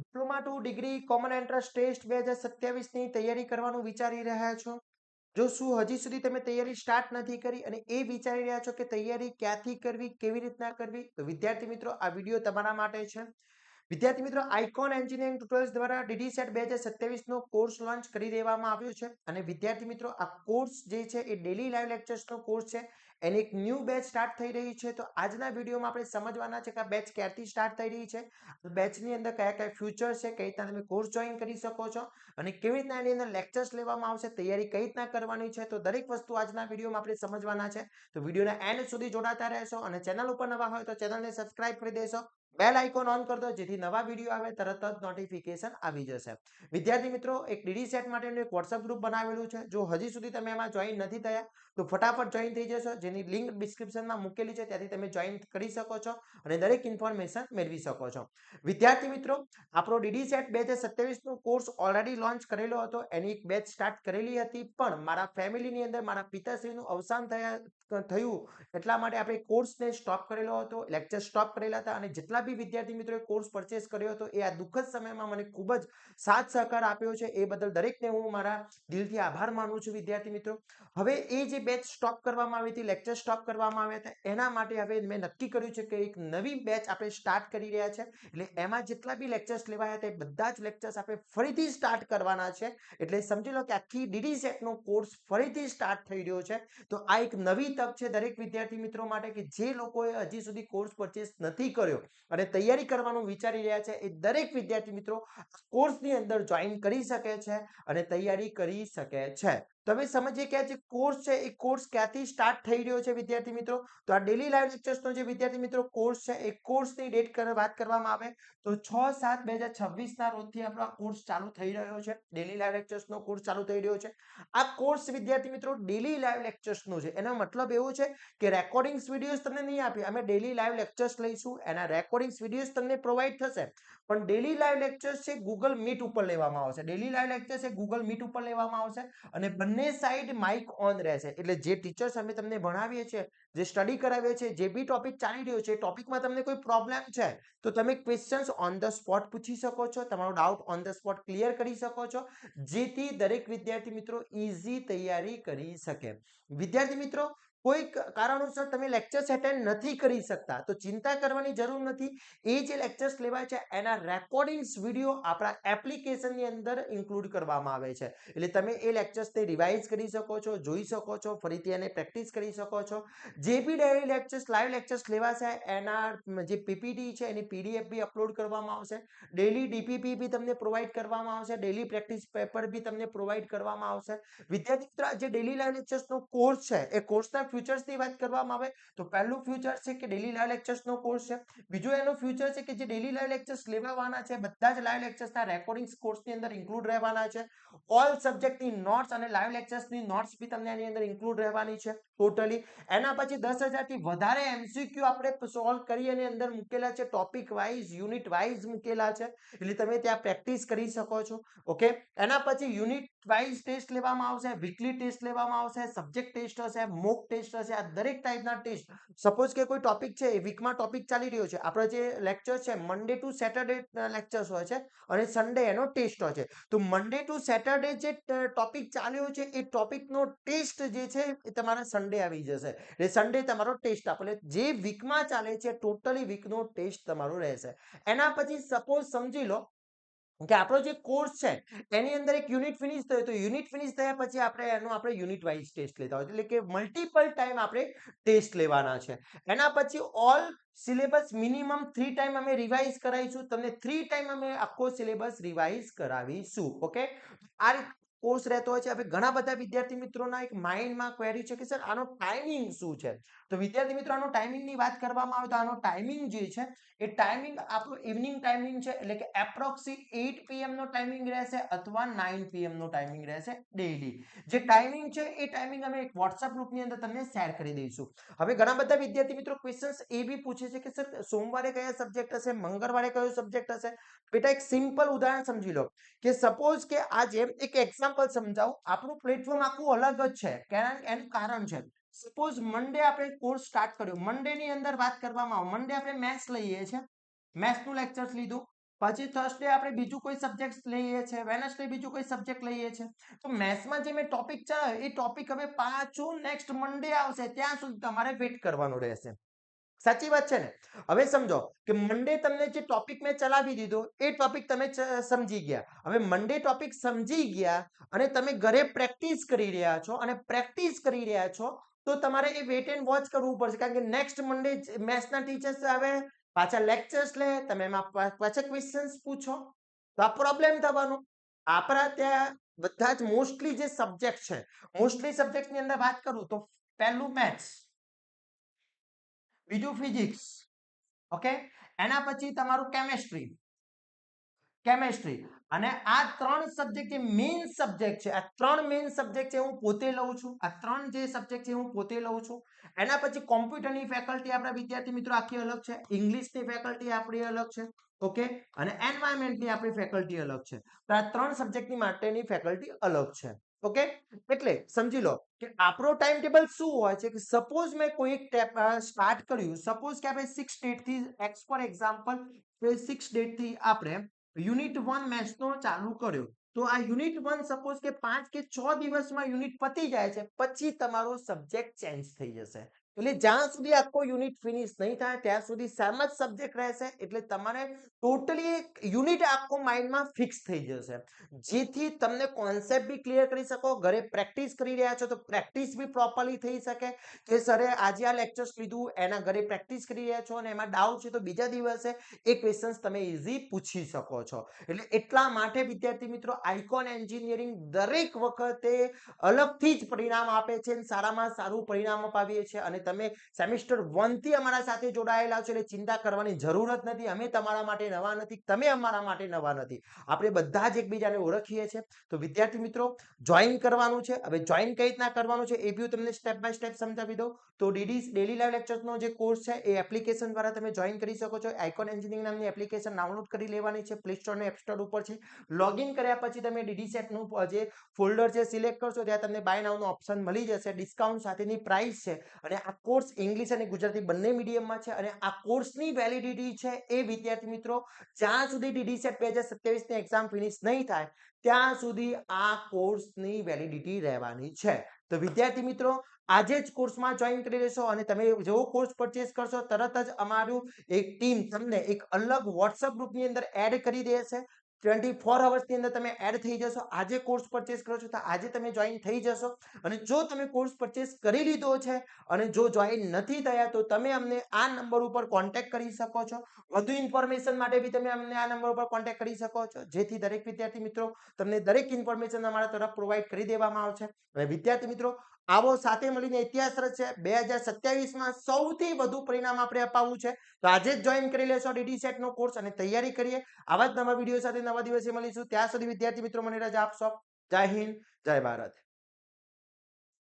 Diploma 2 degree common entrance test 2027 ની તૈયારી કરવાનું વિચારી રહ્યા છો? જો શું હજી સુધી તમે તૈયારી સ્ટાર્ટ નથી કરી અને એ વિચારી રહ્યા છો કે તૈયારી ક્યાંથી કરવી, કેવી રીતના કરવી, તો વિદ્યાર્થી મિત્રો આ વિડીયો તમારા માટે છે. વિદ્યાર્થી મિત્રો, આઇકોન એન્જિનિયરિંગ ટ્યુટોરિયલ્સ દ્વારા DD-SET 2027 નો કોર્સ લોન્ચ કરી દેવામાં આવ્યો છે અને વિદ્યાર્થી મિત્રો આ કોર્સ જે છે એ ડેલી લાઈવ લેક્ચર્સનો કોર્સ છે. એની એક ન્યૂ બેચ સ્ટાર્ટ થઈ રહી છે. તો આજના વિડીયોમાં આપણે સમજવાના છે કે આ બેચ ક્યારથી સ્ટાર્ટ થઈ રહી છે, બેચની અંદર કયા કયા ફ્યુચર છે, કઈ રીતના તમે કોર્સ જોઈન કરી શકો છો અને કેવી રીતના એની અંદર લેક્ચર્સ લેવામાં આવશે, તૈયારી કઈ રીતના કરવાની છે, તો દરેક વસ્તુ આજના વિડીયોમાં આપણે સમજવાના છે. તો વિડીયોના એન્ડ સુધી જોડાતા રહેશો અને ચેનલ ઉપર નવા હોય તો ચેનલને સબસ્ક્રાઇબ કરી દેશો. બેલ આઇકોન ઓન કરી દો જેથી નવા વિડીયો આવે તરત જ નોટિફિકેશન આવી જશે. વિદ્યાર્થી મિત્રો, એક DD-SET માટેનું એક WhatsApp ગ્રુપ બનાવેલું છે. જો હજી સુધી તમે એમાં જોઈન નથી થયા તો ફટાફટ જોઈન થઈ જશો, જેની લિંક ડિસ્ક્રિપ્શનમાં મૂકેલી છે, ત્યાંથી તમે જોઈન કરી શકો છો અને દરેક ઇન્ફોર્મેશન મેળવી શકો છો. વિદ્યાર્થી મિત્રો, આપણો DD-SET 2027 નો કોર્સ ઓલરેડી લોન્ચ કરેલો હતો. એની એક બેચ સ્ટાર્ટ કરેલી હતી, પણ મારા ફેમિલીની અંદર મારા પિતાશ્રીનું અવસાન થયું એટલા માટે આપણે કોર્સને સ્ટોપ કરેલો હતો, લેક્ચર સ્ટોપ કરેલા હતા અને જેટલા બી વિદ્યાર્થી મિત્રોએ કોર્સ પરચેસ કર્યો હતો એ આ દુઃખદ સમયમાં મને ખૂબ જ સાથ સહકાર આપ્યો છે. એ બદલ દરેકને હું મારા દિલથી આભાર માનું છું. વિદ્યાર્થી મિત્રો, હવે એ જે બેચ સ્ટોપ કરવામાં આવી હતી, લેક્ચર સ્ટોપ કરવામાં આવ્યા હતા, એના માટે હવે મેં નક્કી કર્યું છે કે એક નવી બેચ આપણે સ્ટાર્ટ કરી રહ્યા છે. એટલે એમાં જેટલા બી લેક્ચર્સ લેવાયા હતા એ બધા જ લેક્ચર્સ આપણે ફરીથી સ્ટાર્ટ કરવાના છે. એટલે સમજી લો કે આખી DD-SET નો કોર્સ ફરીથી સ્ટાર્ટ થઈ રહ્યો છે. તો આ એક નવી તક છે દરેક વિદ્યાર્થી મિત્રો માટે કે જે લોકોએ હજી સુધી કોર્સ પરચેસ નથી કર્યો અને તૈયારી કરવાનું વિચારી રહ્યા છે, એ દરેક વિદ્યાર્થી મિત્રો કોર્સની અંદર જોઈન કરી શકે છે અને તૈયારી કરી શકે છે. તો હવે સમજીએ કે આ જે કોર્સ છે એ કોર્સ ક્યાંથી સ્ટાર્ટ થઈ રહ્યો છે. વિદ્યાર્થી મિત્રો, તો આ ડેલી લાઈવ લેક્ચર્સનો જે વિદ્યાર્થી મિત્રો કોર્સ છે એ કોર્સની ડેટ વાત કરવામાં આવે તો 6/7/2026 ના રોજથી આપણો આ કોર્સ ચાલુ થઈ રહ્યો છે. ડેલી લાઈવ લેક્ચર્સનો કોર્સ ચાલુ થઈ રહ્યો છે. આ કોર્સ વિદ્યાર્થી મિત્રો ડેલી લાઈવ લેક્ચર્સનો છે. એનો મતલબ એવો છે કે રેકોર્ડિંગ્સ વિડીયોઝ તમને નહીં આપી, અમે ડેલી લાઈવ લેક્ચર્સ લઈશું, એના રેકોર્ડિંગ્સ વિડીયોઝ તમને પ્રોવાઈડ થશે. પણ ડેલી લાઈવ લેક્ચર્સ છે Google Meet ઉપર લેવામાં આવશે. ડેલી લાઈવ લેક્ચર્સ છે Google Meet ઉપર લેવામાં આવશે અને બંને સાઈડ માઇક ઓન રહેશે. એટલે જે ટીચર્સ અમે તમને ભણાવીએ છીએ, જે સ્ટડી કરાવીએ છીએ, જે બી ટોપિક ચાલી રહ્યો છે, ટોપિકમાં તમને કોઈ પ્રોબ્લેમ છે તો તમે ક્વેશ્ચન્સ ઓન ધ સ્પોટ પૂછી શકો છો, તમારો doubt on the spot clear કરી શકો છો, જેથી દરેક વિદ્યાર્થી મિત્રો ઈઝી તૈયારી કરી શકે. વિદ્યાર્થી મિત્રો, કોઈ કારણોસર તમે લેક્ચર્સ એટેન્ડ નથી કરી શકતા તો ચિંતા કરવાની જરૂર નથી. એ જે લેક્ચર્સ લેવાય છે એના રેકોર્ડિંગ્સ વિડીયો આપણા એપ્લિકેશનની અંદર ઇન્ક્લુડ કરવામાં આવે છે. એટલે તમે એ લેક્ચર્સને રિવાઇઝ કરી શકો છો, જોઈ શકો છો, ફરીથી એને પ્રેક્ટિસ કરી શકો છો. જે બી ડેલી લેક્ચર્સ, લાઈવ લેક્ચર્સ લેવાશે એના જે પીપીટી છે એની PDF બી અપલોડ કરવામાં આવશે. ડેલી DPP બી તમને પ્રોવાઈડ કરવામાં આવશે. ડેલી પ્રેક્ટિસ પેપર બી તમને પ્રોવાઈડ કરવામાં આવશે. વિદ્યાર્થી મિત્રો, જે ડેલી લાઈવ લેક્ચર્સનો કોર્સ છે એ કોર્સના ફ્યુચર્સની વાત કરવામાં આવે તો પહેલું ફ્યુચર છે કે ડેલી લાઈવ લેક્ચર્સનો કોર્સ છે. બીજું એનો ફ્યુચર છે કે જે ડેલી લાઈવ લેક્ચર્સ લેવાના છે બધા જ લાઈવ લેક્ચર્સના રેકોર્ડિંગ્સ કોર્સની અંદર ઇન્ક્લુડ રહેવાના છે. ઓલ સબ્જેક્ટની નોટ્સ અને લાઈવ લેક્ચર્સની નોટ્સ બી તમને એની અંદર ઇન્ક્લુડ રહેવાની છે ટોટલી. એના પછી 10,000 થી વધારે MCQ આપણે સોલ્વ કરી અને અંદર મૂકેલા છે, ટોપિક વાઇઝ, યુનિટ વાઇઝ મૂકેલા છે. એટલે તમે ત્યાં પ્રેક્ટિસ કરી શકો છો. ઓકે, એના પછી યુનિટ વાઇઝ ટેસ્ટ લેવામાં આવશે, વીકલી ટેસ્ટ લેવામાં આવશે, સબ્જેક્ટ ટેસ્ટ હશે, મોક ટેસ્ટ હશે. આ દરેક ટાઈપના ટેસ્ટ, સપોઝ કે કોઈ ટોપિક છે એ વીકમાં ટોપિક ચાલી રહ્યો છે, આપણો જે લેક્ચર છે મંડે ટુ સેટરડે લેક્ચર્સ હોય છે અને સન્ડે એનો ટેસ્ટ હોય છે. તો મંડે ટુ સેટરડે જે ટોપિક ચાલ્યો છે એ ટોપિકનો ટેસ્ટ જે છે એ તમારા સન્ડે આવી જશે. એટલે સન્ડે તમારો ટેસ્ટ આપો. એટલે જે વીકમાં ચાલે છે ટોટલી વીકનો ટેસ્ટ તમારો રહેશે. એના પછી સપોઝ સમજી લો કે આપણો જે કોર્સ છે એની અંદર એક યુનિટ ફિનિશ થયો તો યુનિટ ફિનિશ થયા પછી આપણે યુનિટ વાઇઝ ટેસ્ટ લેતા હોય, એટલે કે મલ્ટિપલ ટાઈમ આપણે ટેસ્ટ લેવાના છે. એના પછી ઓલ સિલેબસ મિનિમમ 3 ટાઈમ અમે રિવાઇઝ કરાવીશું. તમને 3 ટાઈમ અમે આખો સિલેબસ રિવાઇઝ કરાવીશું. ઓકે, આ રીતે કોર્સ રહેતો હોય છે. હવે ઘણા બધા વિદ્યાર્થી મિત્રોના એક માઇન્ડમાં ક્વેરી છે કે સર આનો ટાઈમિંગ શું છે. તો વિદ્યાર્થી મિત્રો, આનો ટાઈમિંગની વાત કરવામાં આવે તો આનો ટાઈમિંગ જે છે એ ટાઈમિંગ આપણો ઇવનિંગ ટાઈમિંગ છે. એટલે કે એપ્રોક્સી 8 PM નો ટાઈમિંગ રહેશે અથવા 9 PM નો ટાઈમિંગ રહેશે ડેઈલી. જે ટાઈમિંગ છે એ ટાઈમિંગ અમે એક WhatsApp ગ્રુપની અંદર તમને શેર કરી દઈશું. હવે ઘણા બધા વિદ્યાર્થી મિત્રો ક્વેશ્ચન્સ એ બી પૂછે છે કે સર સોમવારે કયા સબ્જેક્ટ હશે, મંગળવારે કયો સબ્જેક્ટ હશે. બેટા, એક સિમ્પલ ઉદાહરણ સમજી લો કે સપોઝ કે આજે એક એક્ઝામ્પલ સમજાવું. આપણું પ્લેટફોર્મ આખું અલગ જ છે, એનું કારણ છે. સપોઝ મંડે આપણે કોર્સ સ્ટાર્ટ કર્યો, મંડે ની અંદર વાત કરવામાં આવે, મંડે આપણે મેથ્સ લઈએ છીએ, મેથ્સ નું લેક્ચર્સ લીધું. પછી થર્સડે આપણે બીજું કોઈ સબ્જેક્ટ લઈએ છીએ, વેનસડે બીજું કોઈ સબ્જેક્ટ લઈએ છીએ. તો મેથ્સમાં જે મેં ટોપિક ચલાવ્યો એ ટોપિક હવે પાછું નેક્સ્ટ મંડે આવશે ત્યાં સુધી તમારે વેઇટ કરવાનું રહેશે. સાચી વાત છે ને? હવે સમજો કે મંડે તમને જે ટોપિક મેં ચલાવી દીધો એ ટોપિક તમે સમજી ગયા. હવે મંડે ટોપિક સમજી ગયા અને તમે ઘરે પ્રેક્ટિસ કરી રહ્યા છો અને પ્રેક્ટિસ કરી રહ્યા છો તો તમારે એ વેટ એન્ડ વોચ કરવું પડશે, કારણ કે નેક્સ્ટ મંડે મેથ્સના ટીચર્સ આવે, પાછા લેક્ચર્સ લે, તમે એમાં પાછા ક્વેશ્ચન્સ પૂછો તો આ પ્રોબ્લેમ થવાનો. આપણા ત્યાં બધા જ મોસ્ટલી જે સબ્જેક્ટ છે, મોસ્ટલી સબ્જેક્ટની અંદર વાત કરું તો પહેલું મેથ્સ, બીજું ફિઝિક્સ, ઓકે, એના પછી તમારું કેમેસ્ટ્રી અને આ ત્રણ સબ્જેક્ટ જે મેઇન સબ્જેક્ટ છે, આ ત્રણ મેઇન સબ્જેક્ટ છે હું પોતે લઉં છું. આ ત્રણ જે સબ્જેક્ટ છે હું પોતે લઉં છું. એના પછી કોમ્પ્યુટરની ફેકલ્ટી આપણા વિદ્યાર્થી મિત્રો આખી અલગ છે, ઇંગ્લિશની ફેકલ્ટી આપણી અલગ છે, ઓકે, અને એન્વાયરમેન્ટની આપણી ફેકલ્ટી અલગ છે. તો આ ત્રણ સબ્જેક્ટની માટેની ફેકલ્ટી અલગ છે, ઓકે. એટલે સમજી લો કે આપણો ટાઈમ ટેબલ શું હોય છે કે સપોઝ મેં કોઈ એક સ્ટાર્ટ કર્યું, સપોઝ કે આપણે 6 ડેટ થી એક્સ ફોર એક્ઝામ્પલ 6 ડેટ થી આપણે યુનિટ 1 મેથ્સનો ચાલુ કર્યો તો આ યુનિટ 1 સપોઝ કે 5 કે 6 દિવસમાં યુનિટ પતી જાય છે, પછી તમારો સબ્જેક્ટ ચેન્જ થઈ જશે. એટલે જ્યાં સુધી આખો યુનિટ ફિનિશ નહીં થાય ત્યાં સુધી સેમ જ સબ્જેક્ટ રહેશે. એટલે તમારે ટોટલી એક યુનિટ આખો માઇન્ડમાં ફિક્સ થઈ જશે, જેથી તમને કોન્સેપ્ટ બી ક્લિયર કરી શકો, ઘરે પ્રેક્ટિસ કરી રહ્યા છો તો પ્રેક્ટિસ બી પ્રોપરલી થઈ શકે કે સરે આજે આ લેક્ચર્સ લીધું એના ઘરે પ્રેક્ટિસ કરી રહ્યા છો અને એમાં ડાઉટ છે તો બીજા દિવસે એ ક્વેશ્ચન્સ તમે ઇઝી પૂછી શકો છો. એટલે એટલા માટે વિદ્યાર્થી મિત્રો આઇકોન એન્જિનિયરિંગ દરેક વખતે અલગથી જ પરિણામ આપે છે અને સારામાં સારું પરિણામ અપાવીએ છીએ. અને તમે સેમિસ્ટર 1 થી અમારા સાથે જોડાયેલા છો એટલે ચિંતા કરવાની જરૂર જ નથી. અમે તમારા માટે નવા નથી, તમે અમારા માટે નવા નથી. આપણે બધા જ એકબીજાને ઓળખીએ છીએ. તો વિદ્યાર્થી મિત્રો જોઈન કરવાનું છે. હવે જોઈન કઈ રીતના કરવાનું છે એ બી હું તમને સ્ટેપ બાય સ્ટેપ સમજાવી દઉં. તો ડીડી ડેલી લાઈવ લેક્ચર્સનો જે કોર્સ છે એ એપ્લિકેશન દ્વારા તમે જોઈન કરી શકો છો. આઇકોન એન્જિનિયરિંગ નામની એપ્લિકેશન ડાઉનલોડ કરી લેવાની છે, પ્લે સ્ટોર અને એપ સ્ટોર ઉપર છે. લોગિન કર્યા પછી તમે ડીડી સેટનું જે ફોલ્ડર છે સિલેક્ટ કરશો ત્યાં તમને બાય નાઉનો ઓપ્શન મળી જશે. ડિસ્કાઉન્ટ સાથેની પ્રાઇસ છે અને આ કોર્સ ઇંગ્લિશ અને ગુજરાતી બંને મીડિયમમાં છે અને આ કોર્સની વેલિડિટી છે એ વિદ્યાર્થી મિત્રો જ્યાં સુધી ડીડી સેટ 2027 ની એક્ઝામ ફિનિશ નહીં થાય ત્યાં સુધી આ કોર્સની વેલિડિટી રહેવાની છે. તો વિદ્યાર્થી મિત્રો આજે જ કોર્સમાં જોઈન કરી લેશો અને તમે જેવો કોર્સ પરચેસ કરશો તરત જ અમારું એક ટીમ તમને એક અલગ વોટ્સઅપ ગ્રુપની અંદર એડ કરી દેશે. 24 અવર્સની અંદર તમે એડ થઈ જશો. આજે કોર્સ પરચેસ કરો છો તો આજે તમે જોઈન થઈ જશો. અને જો તમે કોર્સ પરચેસ કરી લીધો છે અને જો જોઈન નથી થયા તો તમે અમને આ નંબર ઉપર કોન્ટેક્ટ કરી શકો છો. વધુ ઇન્ફોર્મેશન માટે બી તમે અમને આ નંબર ઉપર કોન્ટેક્ટ કરી શકો છો, જેથી દરેક વિદ્યાર્થી મિત્રો તમને દરેક ઇન્ફોર્મેશન અમારા તરફ પ્રોવાઈડ કરી દેવામાં આવશે. હવે વિદ્યાર્થી મિત્રો આવો સાથે મળીને ઇતિહાસ રચે. 2027માં સૌથી વધુ પરિણામ આપણે અપાવવું છે તો આજે જ જોઈન કરી લેશો ડીડી સેટનો કોર્સ અને તૈયારી કરીએ. આવા જ નવા વિડીયો સાથે નવા દિવસે મળીશું. ત્યાં સુધી વિદ્યાર્થી મિત્રો મને રજા આપશો. જય હિન્દ, જય ભારત.